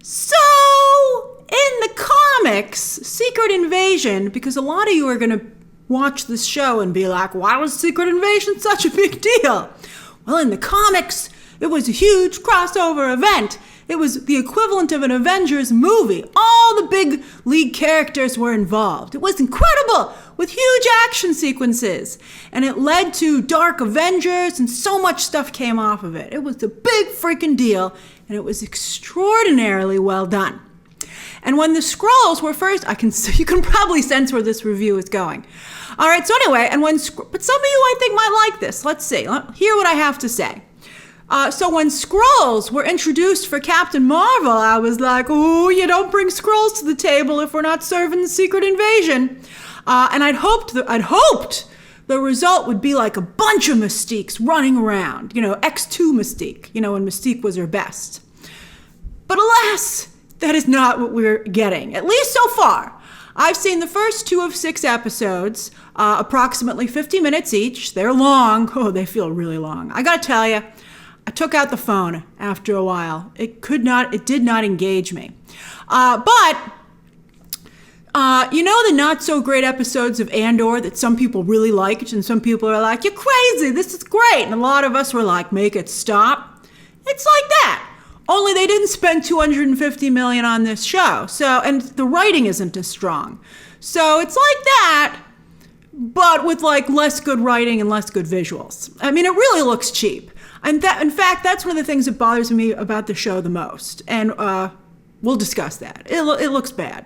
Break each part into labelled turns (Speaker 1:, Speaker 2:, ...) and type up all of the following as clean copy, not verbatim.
Speaker 1: So, in the comics, Secret Invasion, because a lot of you are going to watch this show and be like, why was Secret Invasion such a big deal? Well, in the comics, it was a huge crossover event. It was the equivalent of an Avengers movie. All the big league characters were involved. It was incredible, with huge action sequences. And it led to Dark Avengers, and so much stuff came off of it. It was a big freaking deal, and it was extraordinarily well done. And when the Skrulls were first, you can probably sense where this review is going. All right, so anyway, but some of you I think might like this. Let's see, hear what I have to say. So when Skrulls were introduced for Captain Marvel, I was like, oh, you don't bring Skrulls to the table if we're not serving the Secret Invasion. And I'd hoped the result would be like a bunch of Mystiques running around, X2 Mystique, when Mystique was her best. But alas, that is not what we're getting, at least so far. I've seen the first 2 of 6 episodes, approximately 50 minutes each. They're long. Oh, they feel really long. I gotta tell you, I took out the phone after a while. It did not engage me. But the not so great episodes of Andor that some people really liked, and some people are like, you're crazy, this is great. And a lot of us were like, make it stop. It's like that. Only they didn't spend $250 million on this show. And the writing isn't as strong. So it's like that, but with like less good writing and less good visuals. I mean, it really looks cheap. And in fact, that's one of the things that bothers me about the show the most. And we'll discuss that. It looks bad.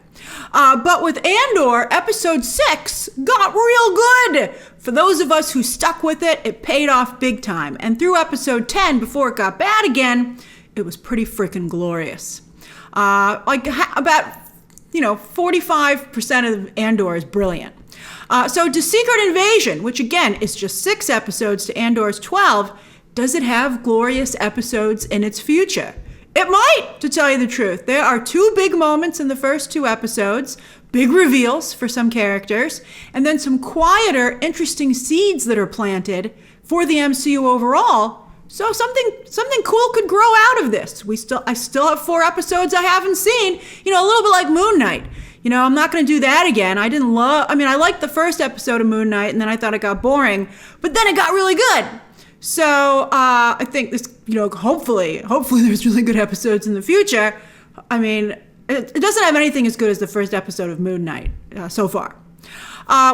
Speaker 1: But with Andor, episode 6 got real good. For those of us who stuck with it, it paid off big time. And through episode 10, before it got bad again, it was pretty freaking glorious. About 45% of Andor is brilliant. So to Secret Invasion, which again is just 6 episodes to Andor's 12, does it have glorious episodes in its future? It might, to tell you the truth. There are 2 big moments in the first 2 episodes, big reveals for some characters, and then some quieter, interesting seeds that are planted for the MCU overall. So something cool could grow out of this. I still have 4 episodes I haven't seen, a little bit like Moon Knight. I'm not going to do that again. I liked the first episode of Moon Knight, and then I thought it got boring, but then it got really good. So I think this, hopefully there's really good episodes in the future. I mean, it doesn't have anything as good as the first episode of Moon Knight so far.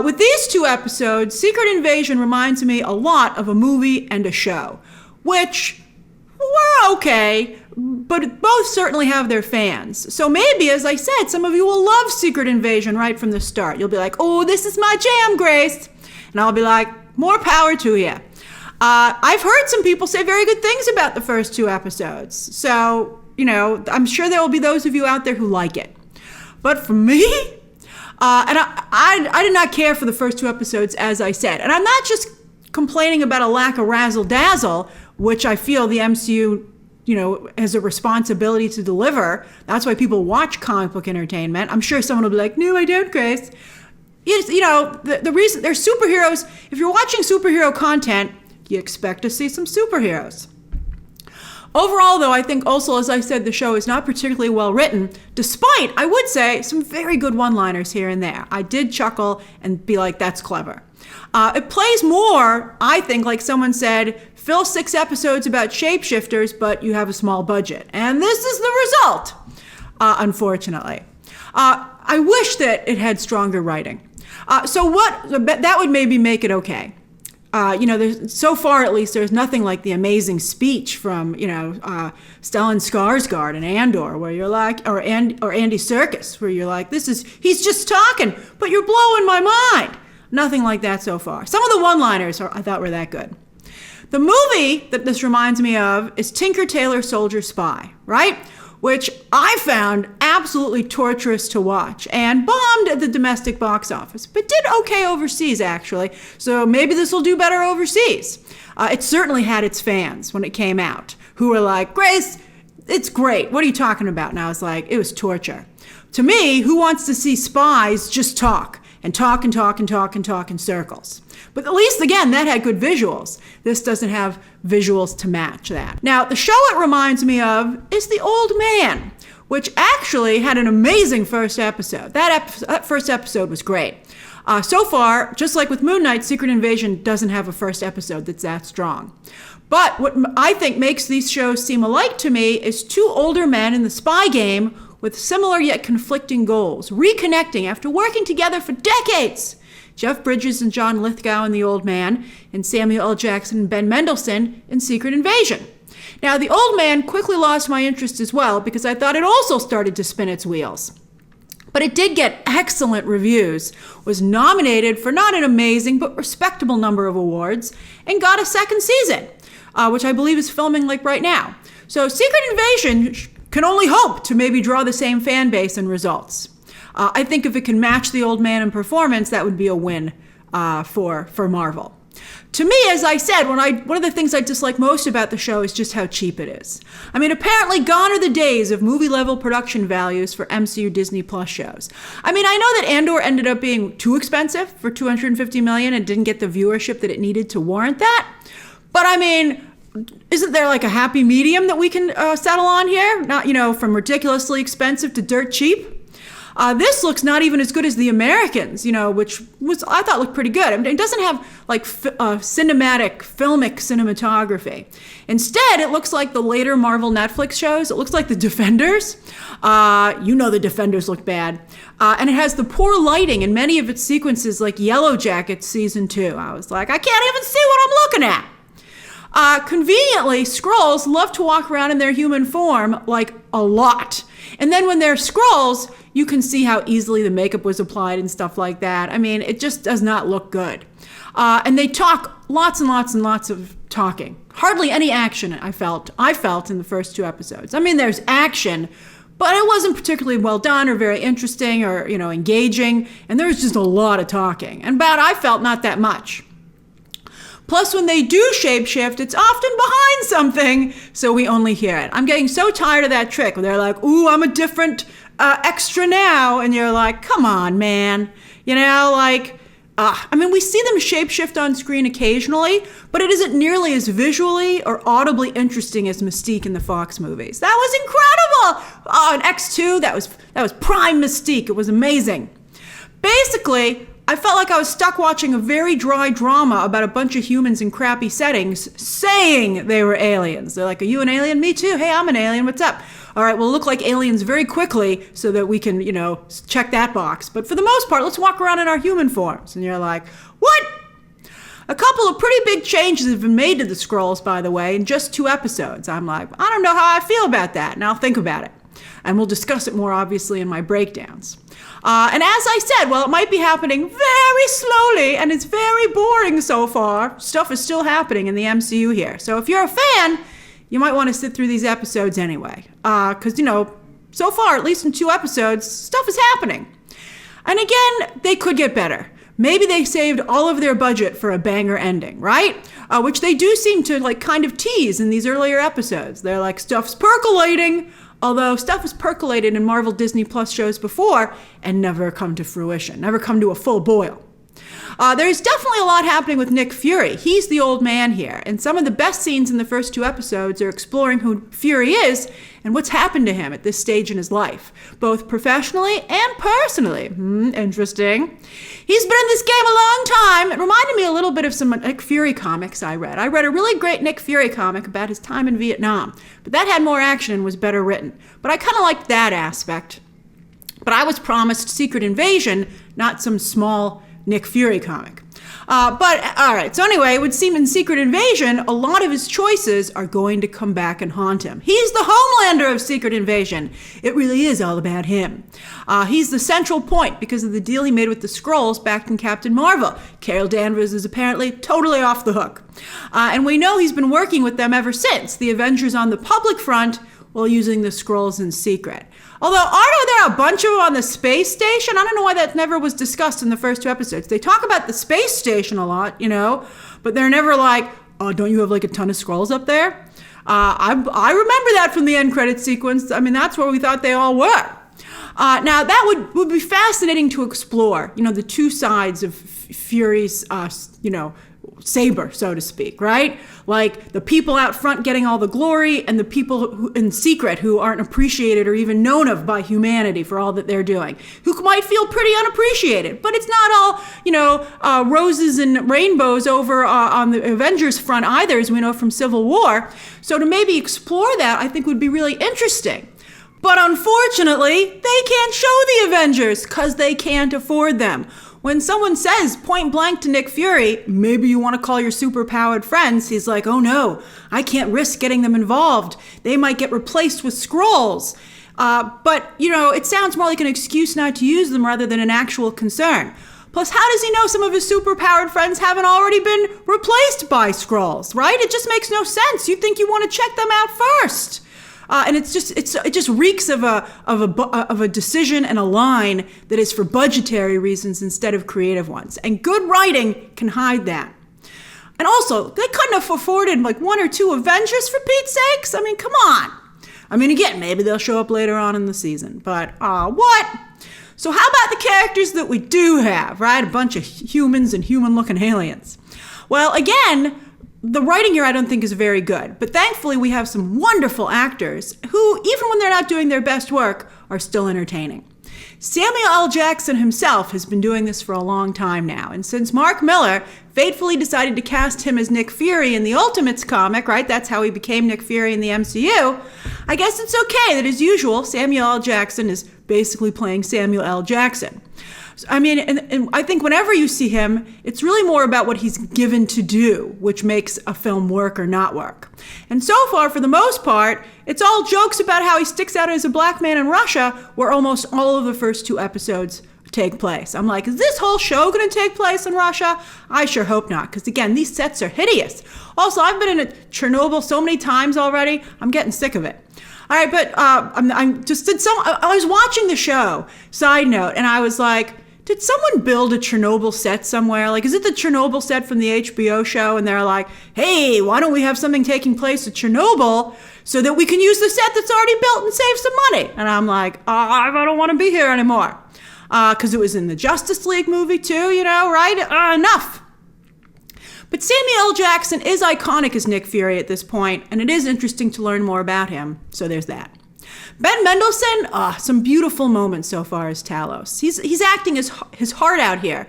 Speaker 1: With these 2 episodes, Secret Invasion reminds me a lot of a movie and a show, which were okay, but both certainly have their fans. So maybe, as I said, some of you will love Secret Invasion right from the start. You'll be like, oh, this is my jam, Grace. And I'll be like, more power to you. I've heard some people say very good things about the first 2 episodes. So, I'm sure there will be those of you out there who like it. But for me, and I did not care for the first 2 episodes, as I said. And I'm not just complaining about a lack of razzle-dazzle, which I feel the MCU, has a responsibility to deliver. That's why people watch comic book entertainment. I'm sure someone will be like, no, I don't, Grace. The reason they're superheroes, if you're watching superhero content, you expect to see some superheroes. Overall, though, I think also, as I said, the show is not particularly well written, despite, I would say, some very good one-liners here and there. I did chuckle and be like, that's clever. It plays more, I think, like someone said, fill 6 episodes about shapeshifters, but you have a small budget. And this is the result, unfortunately. I wish that it had stronger writing. That would maybe make it okay. So far at least, there's nothing like the amazing speech from, Stellan Skarsgård in Andor, where you're like, or Andy Serkis, where you're like, he's just talking, but you're blowing my mind. Nothing like that so far. Some of the one-liners I thought were that good. The movie that this reminds me of is Tinker Tailor Soldier Spy, right? Which I found absolutely torturous to watch and bombed at the domestic box office, but did okay overseas, actually. So maybe this will do better overseas. It certainly had its fans when it came out, who were like, Grace, it's great. What are you talking about? And I was like, it was torture. To me, who wants to see spies just talk and talk and talk and talk and talk in circles? But at least, again, that had good visuals. This doesn't have visuals to match that. Now, the show it reminds me of is The Old Man, which actually had an amazing first episode. That first episode was great. So far, just like with Moon Knight, Secret Invasion doesn't have a first episode that's that strong. But what I think makes these shows seem alike to me is two older men in the spy game with similar yet conflicting goals, reconnecting after working together for decades. Jeff Bridges and John Lithgow in The Old Man, and Samuel L. Jackson and Ben Mendelsohn in Secret Invasion. Now, The Old Man quickly lost my interest as well because I thought it also started to spin its wheels. But it did get excellent reviews, was nominated for not an amazing but respectable number of awards, and got a second season, which I believe is filming like right now. So Secret Invasion can only hope to maybe draw the same fan base and results. I think if it can match The Old Man in performance, that would be a win for Marvel. To me, as I said, one of the things I dislike most about the show is just how cheap it is. I mean, apparently gone are the days of movie-level production values for MCU Disney Plus shows. I mean, I know that Andor ended up being too expensive for $250 million and didn't get the viewership that it needed to warrant that. But I mean, isn't there like a happy medium that we can settle on here? Not, from ridiculously expensive to dirt cheap. This looks not even as good as The Americans, which I thought looked pretty good. I mean, it doesn't have like filmic cinematography. Instead, it looks like the later Marvel Netflix shows. It looks like The Defenders. The Defenders look bad. And it has the poor lighting in many of its sequences like Yellow Jackets Season 2. I was like, I can't even see what I'm looking at. Conveniently, Skrulls love to walk around in their human form like a lot. And then when they're Skrulls, you can see how easily the makeup was applied and stuff like that. I mean, it just does not look good. And they talk lots and lots and lots of talking. Hardly any action, I felt in the first two episodes. I mean, there's action, but it wasn't particularly well done or very interesting or, engaging. And there was just a lot of talking. And I felt not that much. Plus, when they do shapeshift, it's often behind something, so we only hear it. I'm getting so tired of that trick where they're like, ooh, I'm a different extra now. And you're like, come on, man. We see them shapeshift on screen occasionally, but it isn't nearly as visually or audibly interesting as Mystique in the Fox movies. That was incredible. In X2, that was prime Mystique. It was amazing. Basically, I felt like I was stuck watching a very dry drama about a bunch of humans in crappy settings saying they were aliens. They're like, are you an alien? Me too. Hey, I'm an alien. What's up? All right, we'll look like aliens very quickly so that we can, check that box. But for the most part, let's walk around in our human forms. And you're like, what? A couple of pretty big changes have been made to the Skrulls, by the way, in just 2 episodes. I'm like, I don't know how I feel about that, and I'll think about it. And we'll discuss it more, obviously, in my breakdowns. And as I said, while it might be happening very slowly and it's very boring so far, stuff is still happening in the MCU here. So if you're a fan, you might want to sit through these episodes anyway. Because, so far, at least in 2 episodes, stuff is happening. And again, they could get better. Maybe they saved all of their budget for a banger ending, right? Which they do seem to kind of tease in these earlier episodes. They're like, stuff's percolating. Although stuff has percolated in Marvel Disney Plus shows before and never come to fruition, never come to a full boil. There's definitely a lot happening with Nick Fury. He's the old man here, and some of the best scenes in the first 2 episodes are exploring who Fury is and what's happened to him at this stage in his life, both professionally and personally. Interesting. He's been in this game a long time. It reminded me a little bit of some Nick Fury comics I read. I read a really great Nick Fury comic about his time in Vietnam, but that had more action and was better written. But I kind of liked that aspect. But I was promised Secret Invasion, not some small Nick Fury comic. But all right, so anyway, it would seem in Secret Invasion, a lot of his choices are going to come back and haunt him. He's the Homelander of Secret Invasion. It really is all about him. He's the central point because of the deal he made with the Skrulls back in Captain Marvel. Carol Danvers is apparently totally off the hook. And we know he's been working with them ever since, the Avengers on the public front while using the Skrulls in secret. Although, aren't there a bunch of them on the space station? I don't know why that never was discussed in the first 2 episodes. They talk about the space station a lot, but they're never like, oh, don't you have a ton of Skrulls up there? I remember that from the end credit sequence. I mean, that's where we thought they all were. Now, that would be fascinating to explore, the 2 sides of Fury's, saber, so to speak, right? Like the people out front getting all the glory and the people who, in secret who aren't appreciated or even known of by humanity for all that they're doing, who might feel pretty unappreciated. But it's not all, roses and rainbows over on the Avengers front either, as we know from Civil War. So to maybe explore that, I think would be really interesting. But unfortunately, they can't show the Avengers because they can't afford them. When someone says point blank to Nick Fury, maybe you want to call your superpowered friends, he's like, oh no, I can't risk getting them involved. They might get replaced with Skrulls. But, it sounds more like an excuse not to use them rather than an actual concern. Plus, how does he know some of his superpowered friends haven't already been replaced by Skrulls, right? It just makes no sense. You'd think you want to check them out first. And it just reeks of a decision and a line that is for budgetary reasons instead of creative ones. And good writing can hide that. And also, they couldn't have afforded like 1 or 2 Avengers for Pete's sakes. I mean, come on. I mean, again, maybe they'll show up later on in the season, but what? So how about the characters that we do have, right? A bunch of humans and human-looking aliens. Well, again, the writing here I don't think is very good, but thankfully we have some wonderful actors who, even when they're not doing their best work, are still entertaining. Samuel L. Jackson himself has been doing this for a long time now, and since Mark Millar fatefully decided to cast him as Nick Fury in the Ultimates comic, right, that's how he became Nick Fury in the MCU, I guess it's okay that, as usual, Samuel L. Jackson is basically playing Samuel L. Jackson. I mean, and I think whenever you see him, it's really more about what he's given to do, which makes a film work or not work. And so far, for the most part, it's all jokes about how he sticks out as a black man in Russia, where almost all of the first 2 episodes take place. I'm like, is this whole show going to take place in Russia? I sure hope not, because again, these sets are hideous. Also, I've been in Chernobyl so many times already, I'm getting sick of it. All right, but I was watching the show, side note, and I was like, did someone build a Chernobyl set somewhere? Like, is it the Chernobyl set from the HBO show? And they're like, hey, why don't we have something taking place at Chernobyl so that we can use the set that's already built and save some money? And I'm like, I don't want to be here anymore. Because it was in the Justice League movie too, right? Enough. But Samuel L. Jackson is iconic as Nick Fury at this point, and it is interesting to learn more about him. So there's that. Ben Mendelsohn, some beautiful moments so far as Talos. He's acting his heart out here,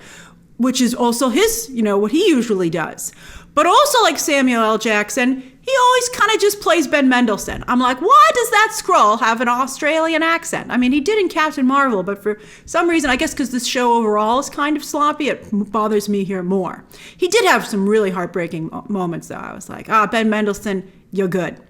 Speaker 1: which is also his, what he usually does. But also like Samuel L. Jackson, he always kind of just plays Ben Mendelsohn. I'm like, why does that Skrull have an Australian accent? I mean, he did in Captain Marvel, but for some reason, I guess because this show overall is kind of sloppy, it bothers me here more. He did have some really heartbreaking moments, though. I was like, Ben Mendelsohn, you're good.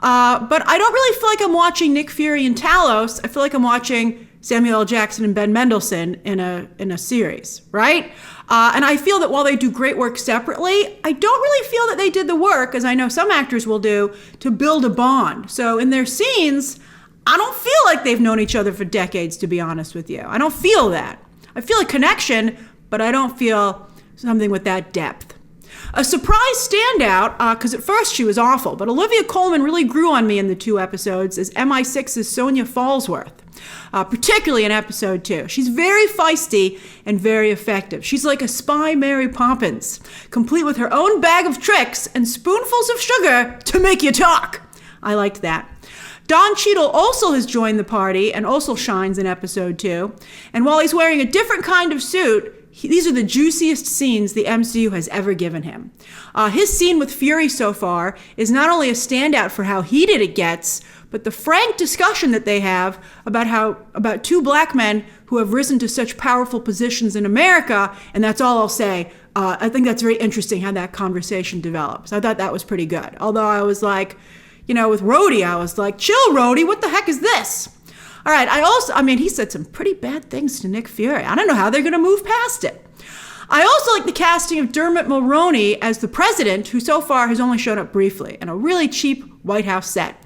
Speaker 1: But I don't really feel like I'm watching Nick Fury and Talos. I feel like I'm watching Samuel L. Jackson and Ben Mendelsohn in a series, right? And I feel that while they do great work separately, I don't really feel that they did the work, as I know some actors will do, to build a bond. So in their scenes, I don't feel like they've known each other for decades, to be honest with you. I don't feel that. I feel a connection, but I don't feel something with that depth. A surprise standout, because at first she was awful, but Olivia Colman really grew on me in the 2 episodes as MI6's Sonia Fallsworth, particularly in episode 2. She's very feisty and very effective. She's like a spy Mary Poppins, complete with her own bag of tricks and spoonfuls of sugar to make you talk. I liked that. Don Cheadle also has joined the party and also shines in episode 2. And while he's wearing a different kind of suit, these are the juiciest scenes the MCU has ever given him. His scene with Fury so far is not only a standout for how heated it gets, but the frank discussion that they have about 2 black men who have risen to such powerful positions in America, and that's all I'll say. I think that's very interesting how that conversation develops. I thought that was pretty good. Although I was like, with Rhodey, I was like, chill, Rhodey, what the heck is this? All right, he said some pretty bad things to Nick Fury. I don't know how they're going to move past it. I also like the casting of Dermot Mulroney as the president, who so far has only shown up briefly in a really cheap White House set.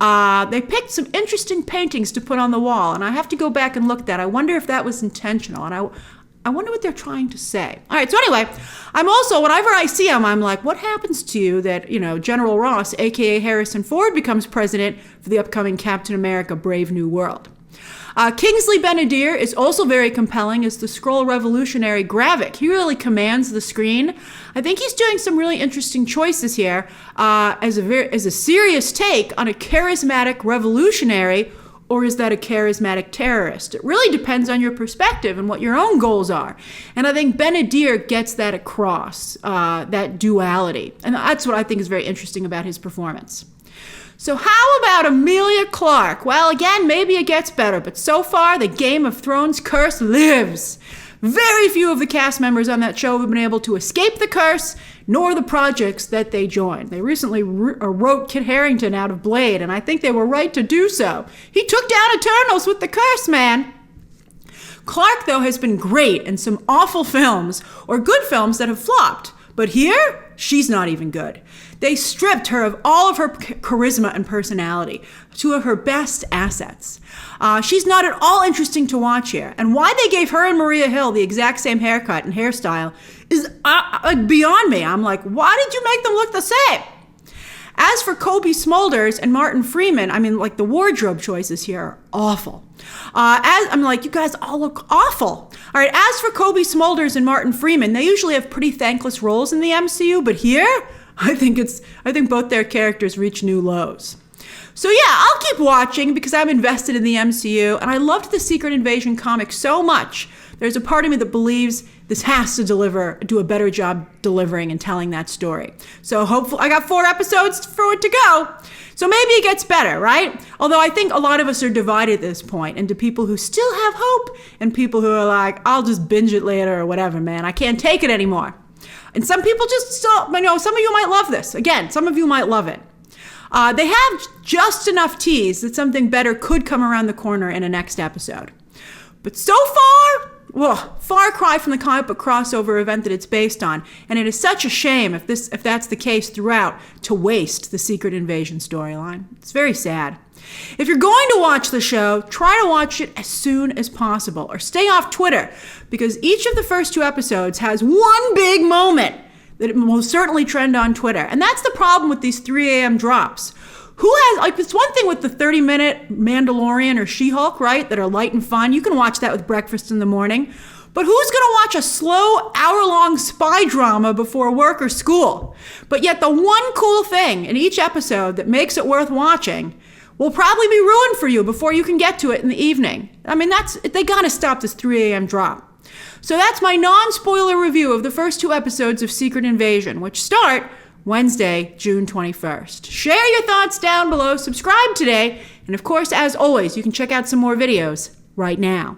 Speaker 1: They picked some interesting paintings to put on the wall, and I have to go back and look at that. I wonder if that was intentional, and I wonder what they're trying to say. All right, so anyway, I'm also, whenever I see him, I'm like, what happens to you that, General Ross, a.k.a. Harrison Ford, becomes president for the upcoming Captain America Brave New World? Kingsley Ben-Adir is also very compelling as the Skrull revolutionary Gravik. He really commands the screen. I think he's doing some really interesting choices here as a serious take on a charismatic revolutionary, or is that a charismatic terrorist? It really depends on your perspective and what your own goals are. And I think Ben-Adir gets that across, that duality. And that's what I think is very interesting about his performance. So how about Emilia Clarke? Well, again, maybe it gets better, but so far the Game of Thrones curse lives. Very few of the cast members on that show have been able to escape the curse, nor the projects that they joined. They recently wrote Kit Harington out of Blade, and I think they were right to do so. He took down Eternals with the curse, man. Clarke, though, has been great in some awful films, or good films that have flopped. But here, she's not even good. They stripped her of all of her charisma and personality, two of her best assets. She's not at all interesting to watch here. And why they gave her and Maria Hill the exact same haircut and hairstyle is beyond me. I'm like, why did you make them look the same? As for Kobe Smulders and Martin Freeman, I mean, like, the wardrobe choices here are awful. I'm like, you guys all look awful. All right, as for Kobe Smulders and Martin Freeman, they usually have pretty thankless roles in the MCU, but here, I think both their characters reach new lows. So yeah, I'll keep watching because I'm invested in the MCU, and I loved the Secret Invasion comic so much. There's a part of me that believes this has to do a better job delivering and telling that story. So hopefully, I got 4 episodes for it to go. So maybe it gets better, right? Although I think a lot of us are divided at this point into people who still have hope and people who are like, I'll just binge it later or whatever, man. I can't take it anymore. And some people just, some of you might love this. Again, some of you might love it. They have just enough tease that something better could come around the corner in a next episode. But so far, far cry from the comic book crossover event that it's based on, and it is such a shame if that's the case throughout to waste the Secret Invasion storyline. It's very sad. If you're going to watch the show, try to watch it as soon as possible, or stay off Twitter, because each of the first 2 episodes has one big moment that it will certainly trend on Twitter. And that's the problem with these 3 a.m. drops. It's one thing with the 30-minute Mandalorian or She-Hulk, right, that are light and fun. You can watch that with breakfast in the morning. But who's going to watch a slow, hour-long spy drama before work or school? But yet the one cool thing in each episode that makes it worth watching will probably be ruined for you before you can get to it in the evening. I mean, they got to stop this 3 a.m. drop. So that's my non-spoiler review of the first 2 episodes of Secret Invasion, which start Wednesday, June 21st. Share your thoughts down below, subscribe today, and of course, as always, you can check out some more videos right now.